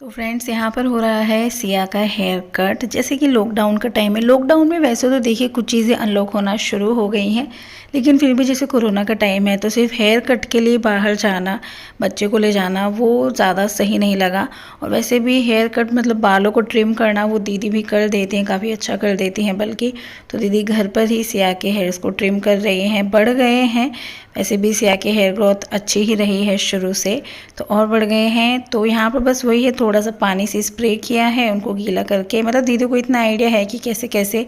तो फ्रेंड्स यहाँ पर हो रहा है सिया का हेयर कट। जैसे कि लॉकडाउन का टाइम है, लॉकडाउन में वैसे तो देखिए कुछ चीज़ें अनलॉक होना शुरू हो गई हैं, लेकिन फिर भी जैसे कोरोना का टाइम है तो सिर्फ हेयर कट के लिए बाहर जाना, बच्चे को ले जाना, वो ज़्यादा सही नहीं लगा। और वैसे भी हेयर कट मतलब बालों को ट्रिम करना वो दीदी भी कर देती हैं, काफ़ी अच्छा कर देती हैं बल्कि। तो दीदी घर पर ही सिया के हेयर्स को ट्रिम कर रही हैं, बढ़ गए हैं। वैसे भी सिया के हेयर ग्रोथ अच्छी ही रही है शुरू से, तो और बढ़ गए हैं। तो यहाँ पर बस वही है, थोड़ा सा पानी से स्प्रे किया है उनको गीला करके। मतलब दीदी को इतना आइडिया है कि कैसे कैसे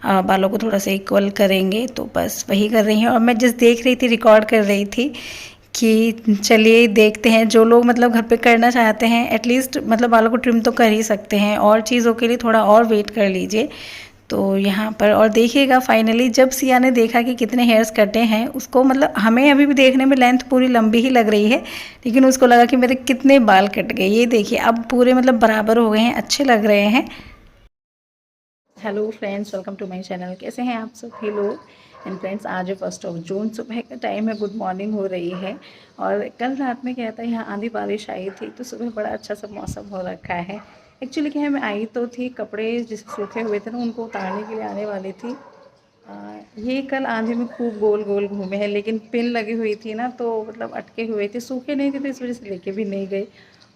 बालों को थोड़ा सा इक्वल करेंगे, तो बस वही कर रही हैं। और मैं जस्ट देख रही थी, रिकॉर्ड कर रही थी कि चलिए देखते हैं, जो लोग मतलब घर पे करना चाहते हैं एटलीस्ट मतलब बालों को ट्रिम तो कर ही सकते हैं, और चीज़ों के लिए थोड़ा और वेट कर लीजिए। तो यहाँ पर और देखिएगा फाइनली जब सिया ने देखा कि कितने हेयर्स कटे हैं, उसको मतलब हमें अभी भी देखने में लेंथ पूरी लंबी ही लग रही है, लेकिन उसको लगा कि मेरे कितने बाल कट गए। ये देखिए अब पूरे मतलब बराबर हो गए हैं, अच्छे लग रहे हैं। Hello friends, welcome to my channel. कैसे हैं आप सब भी लोग। एंड फ्रेंड्स, आज 1 जून, सुबह का टाइम है, गुड मॉर्निंग हो रही है। और कल रात में क्या था, यहाँ आंधी बारिश आई थी, तो सुबह बड़ा अच्छा सा मौसम हो रखा है। एक्चुअली क्या है, मैं आई तो थी, कपड़े जिसे सूखे हुए थे ना उनको उतारने के लिए आने वाली थी। ये कल आंधी में खूब गोल गोल घूमे हैं, लेकिन पिन लगी हुई थी ना, तो मतलब अटके हुए थे, सूखे नहीं थे, तो इस वजह से लेके भी नहीं गई।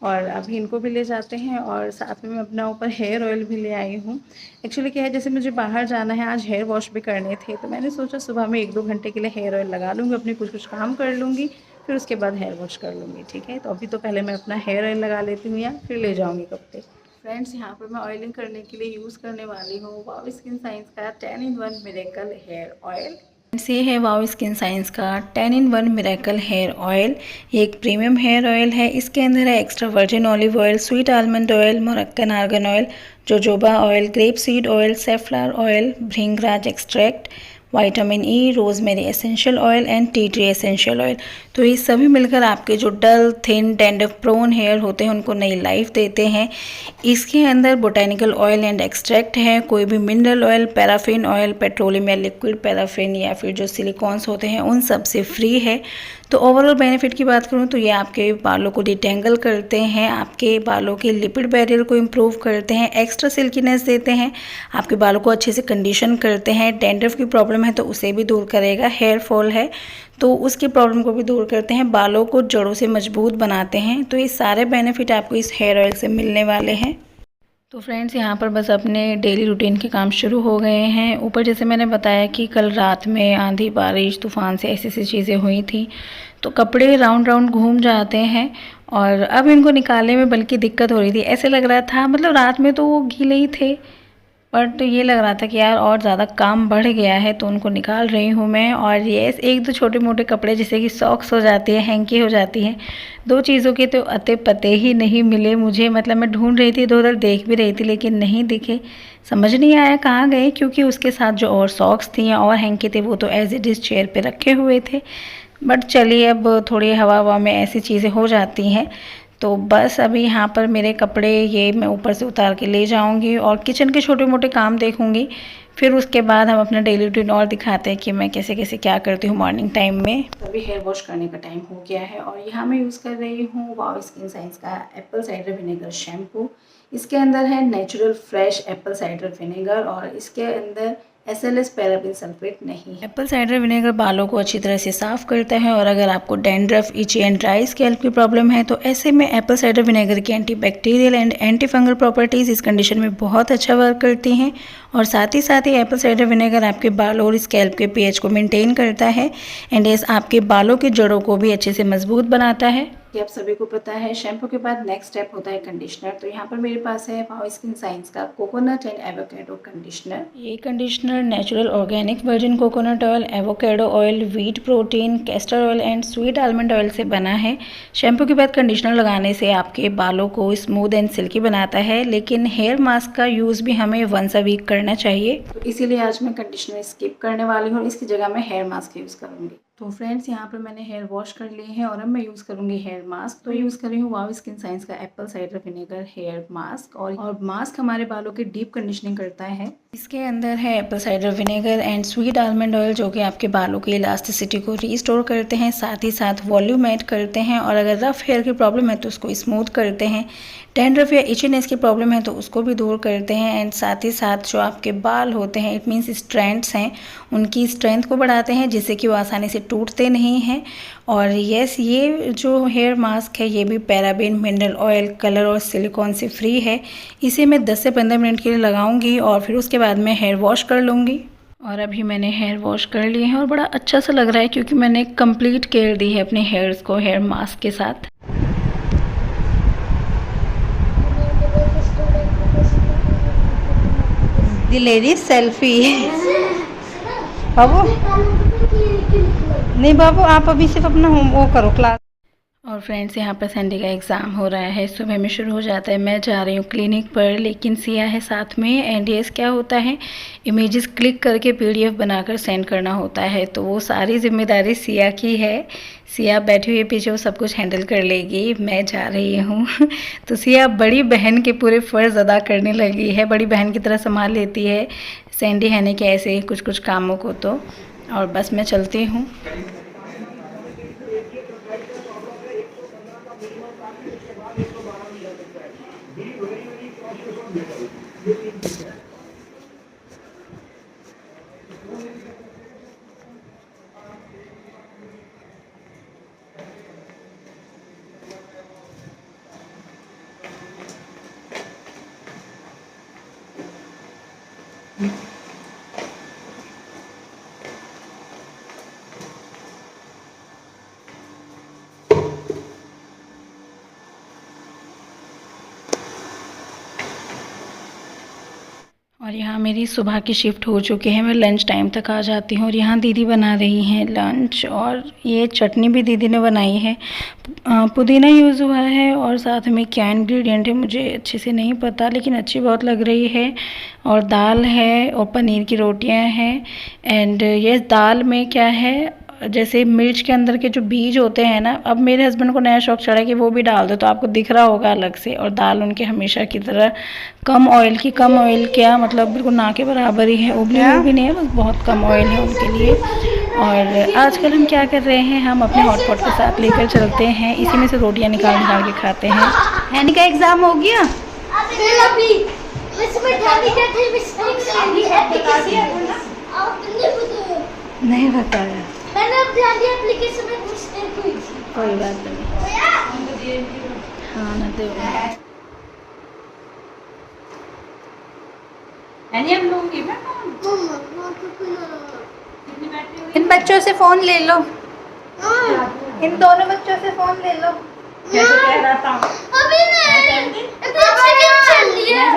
और अभी इनको भी ले जाते हैं, और साथ में मैं अपना ऊपर हेयर ऑयल भी ले आई हूँ। एक्चुअली क्या है, जैसे मुझे बाहर जाना है, आज हेयर वॉश भी करने थे, तो मैंने सोचा सुबह में 1-2 घंटे के लिए हेयर ऑयल लगा लूँगी, अपनी कुछ काम कर लूँगी, फिर उसके बाद हेयर वॉश कर लूँगी। ठीक है, तो अभी तो पहले मैं अपना हेयर ऑयल लगा लेती हूँ, या फिर ले जाऊँगी कपड़े। फ्रेंड्स, यहाँ पर मैं ऑयलिंग करने के लिए यूज़ करने वाली हूँ वाव स्किन साइंस का 10 in 1 मिरेकल हेयर ऑयल। ये है वाव स्किन साइंस का 10 in 1 मिरेकल हेयर ऑयल। ये एक प्रीमियम हेयर ऑयल है। इसके अंदर है extra virgin olive oil, sweet almond oil, Moroccan argan oil, jojoba oil, grape seed oil, safflower oil, bhringraj extract, vitamin E, rosemary essential oil and tea tree essential oil. तो ये सभी मिलकर आपके जो dull, thin, dandruff prone hair होते हैं उनको नई लाइफ देते हैं। इसके अंदर बोटेनिकल ऑयल एंड एक्सट्रैक्ट है, कोई भी mineral oil, paraffin oil, petroleum या लिक्विड पैराफिन या फिर जो सिलिकॉन्स होते हैं उन सब से फ्री है। तो ओवरऑल बेनिफिट की बात करूँ तो ये आपके बालों को डिटेंगल करते हैं, आपके बालों के लिपिड बैरियर को इम्प्रूव करते हैं, एक्स्ट्रा सिल्कीनेस देते हैं, आपके बालों को अच्छे से कंडीशन करते हैं। डैंड्रफ की प्रॉब्लम है तो उसे भी दूर करेगा, हेयर फॉल है तो उसकी प्रॉब्लम को भी दूर करते हैं, बालों को जड़ों से मजबूत बनाते हैं। तो ये सारे बेनिफिट आपको इस हेयर ऑयल से मिलने वाले हैं। तो फ्रेंड्स, यहाँ पर बस अपने डेली रूटीन के काम शुरू हो गए हैं। ऊपर जैसे मैंने बताया कि कल रात में आंधी बारिश तूफ़ान से ऐसी ऐसी चीज़ें हुई थी, तो कपड़े राउंड राउंड घूम जाते हैं, और अब इनको निकालने में बल्कि दिक्कत हो रही थी। ऐसे लग रहा था मतलब रात में तो वो गीले ही थे, बट ये लग रहा था कि यार और ज़्यादा काम बढ़ गया है, तो उनको निकाल रही हूँ मैं। और ये एक दो छोटे मोटे कपड़े जैसे कि सॉक्स हो जाती है, हैंकी हो जाती हैं, दो चीज़ों के तो अते पते ही नहीं मिले मुझे। मतलब मैं ढूंढ रही थी, इधर उधर देख भी रही थी, लेकिन नहीं दिखे, समझ नहीं आया कहाँ गए, क्योंकि उसके साथ जो और सॉक्स थी या और हैंकी थे वो तो एज इट इज़ चेयर पे रखे हुए थे। बट चलिए, अब थोड़ी हवा हवा में ऐसी चीज़ें हो जाती हैं। तो बस अभी यहाँ पर मेरे कपड़े ये मैं ऊपर से उतार के ले जाऊँगी, और किचन के छोटे मोटे काम देखूँगी। फिर उसके बाद हम अपना डेली रूटीन और दिखाते हैं कि मैं कैसे कैसे क्या करती हूँ मॉर्निंग टाइम में। तो अभी हेयर वॉश करने का टाइम हो गया है, और यहाँ मैं यूज़ कर रही हूँ वाव स्किन साइंस का एप्पल साइडर विनेगर शैम्पू। इसके अंदर है natural fresh Apple cider vinegar, और इसके अंदर SLS पैराबेन सल्फेट नहीं है। एप्पल साइडर विनेगर बालों को अच्छी तरह से साफ करता है, और अगर आपको डैंड्रफ, इची एंड ड्राई स्कैल्प की प्रॉब्लम है तो ऐसे में एप्पल साइडर विनेगर की antibacterial and anti fungal properties इस कंडीशन में बहुत अच्छा वर्क करती हैं। और साथ ही एप्पल साइडर विनेगर आपके बालों और स्कैल्प के pH को मेंटेन करता है, एंड ये आपके बालों की जड़ों को भी अच्छे से मजबूत बनाता है। ये आप सभी को पता है। शैम्पू के बाद नेक्स्ट स्टेप होता है कंडीशनर। तो यहाँ पर मेरे पास है वाव स्किन साइंस का कोकोनट एंड एवोकेडो कंडीशनर। ये conditioner natural organic virgin coconut oil, avocado oil, wheat protein, castor oil and sweet almond oil से बना है। शैम्पू के बाद कंडीशनर लगाने से आपके बालों को स्मूथ एंड सिल्की बनाता है, लेकिन हेयर मास्क का यूज़ भी हमें वंस अ वीक करना चाहिए। तो इसीलिए आज मैं कंडीशनर स्किप करने वाली हूँ, और इसकी जगह मैं हेयर मास्क यूज़ करूँगी। तो फ्रेंड्स यहाँ पर मैंने हेयर वॉश कर लिए हैं और अब मैं यूज़ करूँगी हेयर मास्क। तो यूज़ कर रही हूँ वाव स्किन साइंस का apple cider vinegar hair mask. और मास्क हमारे बालों की डीप कंडीशनिंग करता है। इसके अंदर है Apple cider vinegar and sweet almond oil, जो कि आपके बालों की इलास्टिसिटी को रीस्टोर करते हैं, साथ ही साथ वॉल्यूम ऐड करते हैं। और अगर रफ हेयर की प्रॉब्लम है तो उसको स्मूथ करते हैं, डैंड्रफ या इचीनेस की प्रॉब्लम है तो उसको भी दूर करते हैं। एंड साथ ही साथ जो आपके बाल होते हैं, इट मीन्स स्ट्रैंड्स हैं, उनकी स्ट्रेंथ को बढ़ाते हैं, जिससे कि वो आसानी से टूटते नहीं हैं। और यस, ये जो हेयर मास्क है ये भी पैराबेन, मिनरल ऑयल, कलर और सिलिकॉन से फ्री है। इसे मैं 10 से 15 मिनट के लिए लगाऊंगी और फिर उसके बाद मैं हेयर वॉश कर लूँगी। और अभी मैंने हेयर वॉश कर लिए हैं और बड़ा अच्छा सा लग रहा है, क्योंकि मैंने कंप्लीट केयर दी है अपने हेयर्स को हेयर मास्क के साथ। The lady selfie. बाबू नहीं, बाबू आप अभी सिर्फ अपना होम वो करो क्लास। और फ्रेंड्स यहाँ पर संडे का एग्ज़ाम हो रहा है, सुबह में शुरू हो जाता है। मैं जा रही हूँ क्लिनिक पर, लेकिन सिया है साथ में। एंड यस, क्या होता है, इमेजेस क्लिक करके PDF बनाकर सेंड करना होता है, तो वो सारी जिम्मेदारी सिया की है। सिया बैठी हुई पीछे, वो सब कुछ हैंडल कर लेगी, मैं जा रही हूँ। तो सिया बड़ी बहन के पूरे फ़र्ज़ अदा करने लगी है, बड़ी बहन की तरह संभाल लेती है सैंडी हैनी के ऐसे कुछ कुछ कामों को। तो और बस मैं चलती हूँ। और यहाँ मेरी सुबह की शिफ्ट हो चुकी है, मैं लंच टाइम तक आ जाती हूँ। और यहाँ दीदी बना रही हैं लंच, और ये चटनी भी दीदी ने बनाई है। पुदीना यूज़ हुआ है और साथ में क्या इंग्रेडिएंट है मुझे अच्छे से नहीं पता, लेकिन अच्छी बहुत लग रही है। और दाल है और पनीर की रोटियाँ हैं। एंड ये दाल में क्या है, जैसे मिर्च के अंदर के जो बीज होते हैं ना, अब मेरे हस्बैंड को नया शौक चढ़ा कि वो भी डाल दो, तो आपको दिख रहा होगा अलग से। और दाल उनके हमेशा की तरह कम ऑयल क्या मतलब बिल्कुल ना के बराबर ही है, उबली हुई भी नहीं है, बस बहुत कम ऑयल है उनके लिए। और आजकल हम क्या कर रहे हैं, हम अपने हॉटपॉट के साथ लेकर चलते हैं, इसी में से रोटियां निकाल निकाल के खाते हैं। हैनी का एग्जाम हो गया? नहीं बताया, मैंने अब ध्यान दिया एप्लीकेशन में मिस्टेक हुई थी। कोई बात नहीं, हाँ ना दे। इन बच्चों से फोन ले लो, इन दोनों बच्चों से फोन ले लो। अभी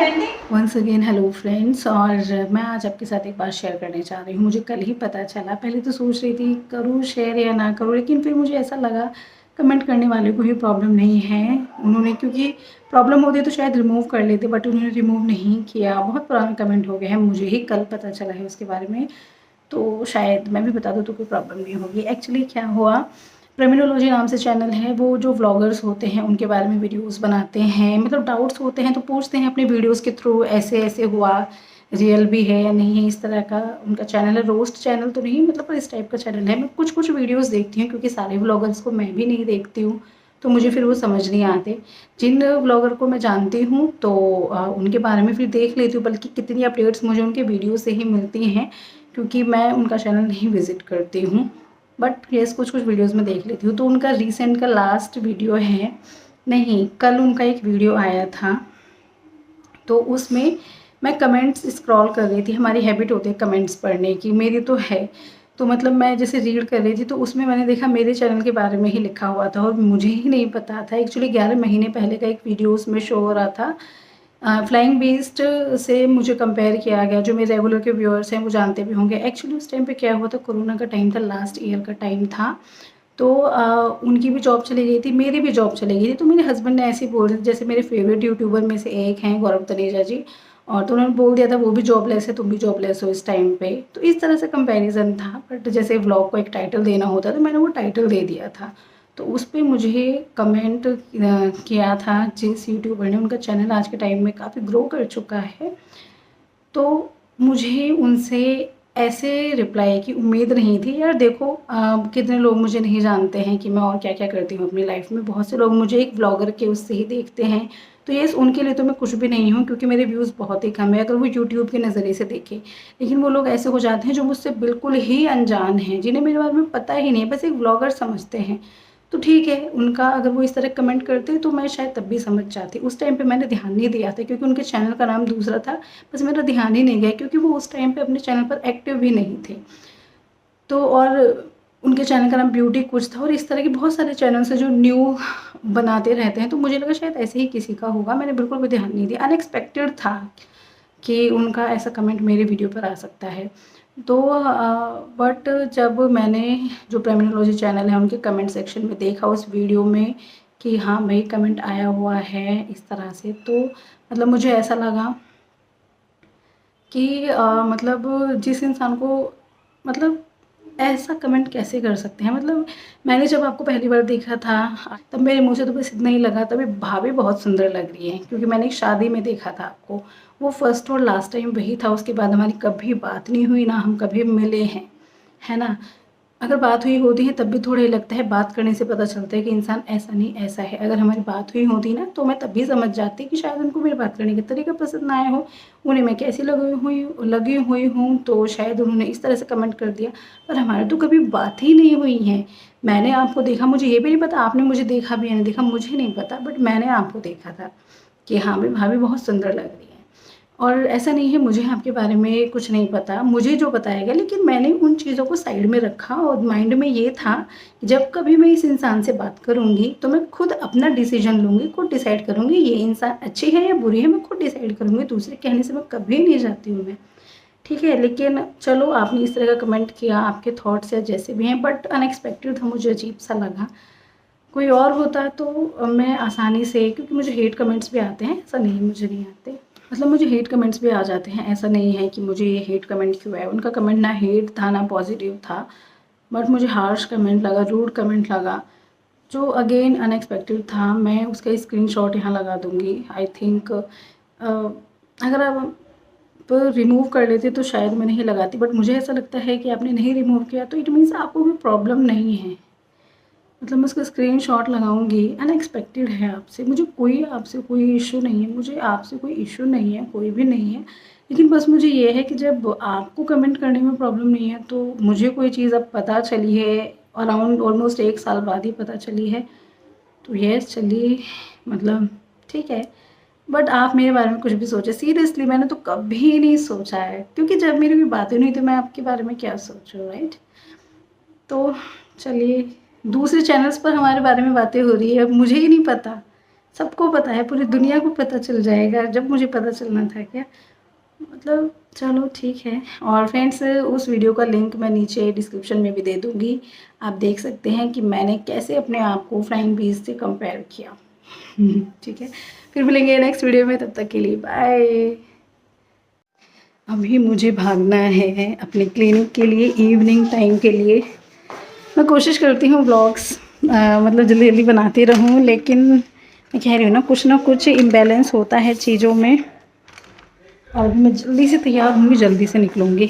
नहीं, वंस अगेन हेलो फ्रेंड्स। और मैं आज आपके साथ एक बात शेयर करने जा रही हूँ। मुझे कल ही पता चला, पहले तो सोच रही थी करूँ शेयर या ना करूँ, लेकिन फिर मुझे ऐसा लगा कमेंट करने वाले को ही प्रॉब्लम नहीं है। उन्होंने, क्योंकि प्रॉब्लम होती तो शायद रिमूव कर लेते, बट उन्होंने रिमूव नहीं किया। बहुत पुराने कमेंट हो गए हैं, मुझे ही कल पता चला है उसके बारे में, तो शायद मैं भी बता दूँ तो कोई प्रॉब्लम नहीं होगी। एक्चुअली क्या हुआ, प्रेमिनोलॉजी नाम से चैनल है, वो जो व्लॉगर्स होते हैं उनके बारे में वीडियोस बनाते हैं, मतलब डाउट्स होते हैं तो पूछते हैं अपने वीडियोस के थ्रू, ऐसे ऐसे हुआ, रियल भी है या नहीं है, इस तरह का उनका चैनल है। रोस्ट चैनल तो नहीं, मतलब इस टाइप का चैनल है। मैं कुछ कुछ वीडियोस देखती हूँ, क्योंकि सारे व्लॉगर्स को मैं भी नहीं देखती हूँ, तो मुझे फिर वो समझ नहीं आते। जिन व्लॉगर को मैं जानती हूँ तो उनके बारे में फिर देख लेती हूँ, बल्कि कितनी अपडेट्स मुझे उनके वीडियो से ही मिलती हैं, क्योंकि मैं उनका चैनल नहीं विज़िट करती हूँ। बट येस, कुछ कुछ वीडियोस में देख लेती हूँ। तो उनका रिसेंट का लास्ट वीडियो है, नहीं कल उनका एक वीडियो आया था, तो उसमें मैं कमेंट्स स्क्रॉल कर रही थी। हमारी हैबिट होती है कमेंट्स पढ़ने की, मेरी तो है। तो मतलब मैं जैसे रीड कर रही थी, तो उसमें मैंने देखा मेरे चैनल के बारे में ही लिखा हुआ था, और मुझे ही नहीं पता था। एक्चुअली 11 महीने पहले का एक वीडियो उसमें शो हो रहा था। फ्लाइंग बीस्ट से मुझे कंपेयर किया गया, जो मेरे रेगुलर के व्यूअर्स हैं वो जानते भी होंगे। एक्चुअली उस टाइम पे क्या हुआ था, कोरोना का टाइम था, लास्ट ईयर का टाइम था, तो उनकी भी जॉब चली गई थी, मेरी भी जॉब चली गई थी। तो मेरे हस्बैंड ने ऐसे ही बोल रहे थे, जैसे मेरे फेवरेट यूट्यूबर में से एक हैं गौरव तनेजा जी, और तो उन्होंने बोल दिया था वो भी जॉबलेस है, तुम भी जॉबलेस हो इस टाइम पे। तो इस तरह से कंपैरिजन था। बट जैसे व्लॉग को एक टाइटल देना होता तो मैंने वो टाइटल दे दिया था। तो उस पर मुझे कमेंट किया था जिस यूट्यूबर ने, उनका चैनल आज के टाइम में काफ़ी ग्रो कर चुका है, तो मुझे उनसे ऐसे रिप्लाई की उम्मीद नहीं थी। यार देखो कितने लोग मुझे नहीं जानते हैं कि मैं और क्या क्या करती हूँ अपनी लाइफ में। बहुत से लोग मुझे एक ब्लॉगर के उससे ही देखते हैं, तो ये उनके लिए तो मैं कुछ भी नहीं हूँ, क्योंकि मेरे व्यूज़ बहुत ही कम है अगर वो यूट्यूब के नज़रिए से देखें। लेकिन वो लोग ऐसे हो जाते हैं जो मुझसे बिल्कुल ही अनजान हैं, जिन्हें मेरे बारे में पता ही नहीं है, बस एक ब्लॉगर समझते हैं। तो ठीक है, उनका अगर वो इस तरह कमेंट करते तो मैं शायद तब भी समझ जाती। उस टाइम पे मैंने ध्यान नहीं दिया था, क्योंकि उनके चैनल का नाम दूसरा था, बस मेरा ध्यान ही नहीं गया, क्योंकि वो उस टाइम पे अपने चैनल पर एक्टिव भी नहीं थे। तो और उनके चैनल का नाम ब्यूटी कुछ था, और इस तरह के बहुत सारे चैनल्स हैं जो न्यू बनाते रहते हैं। तो मुझे लगा शायद ऐसे ही किसी का होगा, मैंने बिल्कुल भी ध्यान नहीं दिया। अनएक्सपेक्टेड था कि उनका ऐसा कमेंट मेरे वीडियो पर आ सकता है। तो बट जब मैंने जो प्रेमिनोलॉजी चैनल है उनके कमेंट सेक्शन में देखा उस वीडियो में कि हाँ भाई कमेंट आया हुआ है इस तरह से, तो मतलब मुझे ऐसा लगा कि मतलब जिस इंसान को मतलब ऐसा कमेंट कैसे कर सकते हैं। मतलब मैंने जब आपको पहली बार देखा था तब मेरे मुंह से तो बस इतना ही लगा, तभी भाभी बहुत सुंदर लग रही है, क्योंकि मैंने एक शादी में देखा था आपको, वो फर्स्ट और लास्ट टाइम वही था। उसके बाद हमारी कभी बात नहीं हुई, ना हम कभी मिले हैं, है ना। अगर बात हुई होती है तब भी थोड़ा ही लगता है, बात करने से पता चलता है कि इंसान ऐसा नहीं ऐसा है। अगर हमारी बात हुई होती ना तो मैं तब भी समझ जाती कि शायद उनको मेरी बात करने का तरीका पसंद ना आया हो, उन्हें मैं कैसी लगी हुई हूँ, तो शायद उन्होंने इस तरह से कमेंट कर दिया। पर हमारी तो कभी बात ही नहीं हुई है। मैंने आपको देखा, मुझे ये भी नहीं पता आपने मुझे देखा भी या नहीं देखा, मुझे नहीं पता, बट मैंने आपको देखा था कि हाँ भाई भाभी बहुत सुंदर लग रही है। और ऐसा नहीं है मुझे आपके बारे में कुछ नहीं पता, मुझे जो बताया गया, लेकिन मैंने उन चीज़ों को साइड में रखा और माइंड में ये था कि जब कभी मैं इस इंसान से बात करूँगी तो मैं खुद अपना डिसीजन लूँगी, खुद डिसाइड करूँगी ये इंसान अच्छी है या बुरी है, मैं खुद डिसाइड करूँगी, दूसरे कहने से मैं कभी नहीं जाती हूँ मैं, ठीक है। लेकिन चलो आपने इस तरह का कमेंट किया, आपके थॉट्स या जैसे भी हैं, बट अनएक्सपेक्टेड था, मुझे अजीब सा लगा। कोई और होता तो मैं आसानी से, क्योंकि मुझे हेट कमेंट्स भी आते हैं, ऐसा नहीं मुझे नहीं आते, मतलब मुझे हेट कमेंट्स भी आ जाते हैं, ऐसा नहीं है कि मुझे ये हेट कमेंट क्यों है। उनका कमेंट ना हेट था ना पॉजिटिव था, बट मुझे हार्श कमेंट लगा, रूड कमेंट लगा, जो अगेन अनएक्सपेक्टेड था। मैं उसका स्क्रीनशॉट यहाँ लगा दूँगी। आई थिंक अगर आप रिमूव कर लेते तो शायद मैं नहीं लगाती, बट मुझे ऐसा लगता है कि आपने नहीं रिमूव किया तो इट मीन्स आपको कोई प्रॉब्लम नहीं है। मतलब मैं उसका स्क्रीनशॉट लगाऊंगी। अनएक्सपेक्टेड है आपसे, मुझे आपसे कोई इशू नहीं है, मुझे आपसे कोई इशू नहीं है, कोई भी नहीं है। लेकिन बस मुझे ये है कि जब आपको कमेंट करने में प्रॉब्लम नहीं है, तो मुझे कोई चीज़ अब पता चली है, अराउंड ऑलमोस्ट 1 साल बाद ही पता चली है, तो यस चलिए, मतलब ठीक है। बट आप मेरे बारे में कुछ भी सोचे, सीरियसली मैंने तो कभी नहीं सोचा है, क्योंकि जब मेरी कोई बातें नहीं तो मैं आपके बारे में क्या सोचूं, राइट। तो चलिए, दूसरे चैनल्स पर हमारे बारे में बातें हो रही है, अब मुझे ही नहीं पता, सबको पता है, पूरी दुनिया को पता चल जाएगा, जब मुझे पता चलना था क्या, मतलब चलो ठीक है। और फ्रेंड्स उस वीडियो का लिंक मैं नीचे डिस्क्रिप्शन में भी दे दूँगी, आप देख सकते हैं कि मैंने कैसे अपने आप को फ्लाइंग बीज से कंपेयर किया। ठीक है, फिर मिलेंगे नेक्स्ट वीडियो में, तब तक के लिए बाय। अभी मुझे भागना है अपने क्लिनिक के लिए, इवनिंग टाइम के लिए। मैं कोशिश करती हूँ व्लॉग्स मतलब जल्दी जल्दी बनाती रहूँ, लेकिन मैं कह रही हूँ ना कुछ इम्बैलेंस होता है चीज़ों में। और मैं जल्दी से तैयार होंगी, जल्दी से निकलूँगी।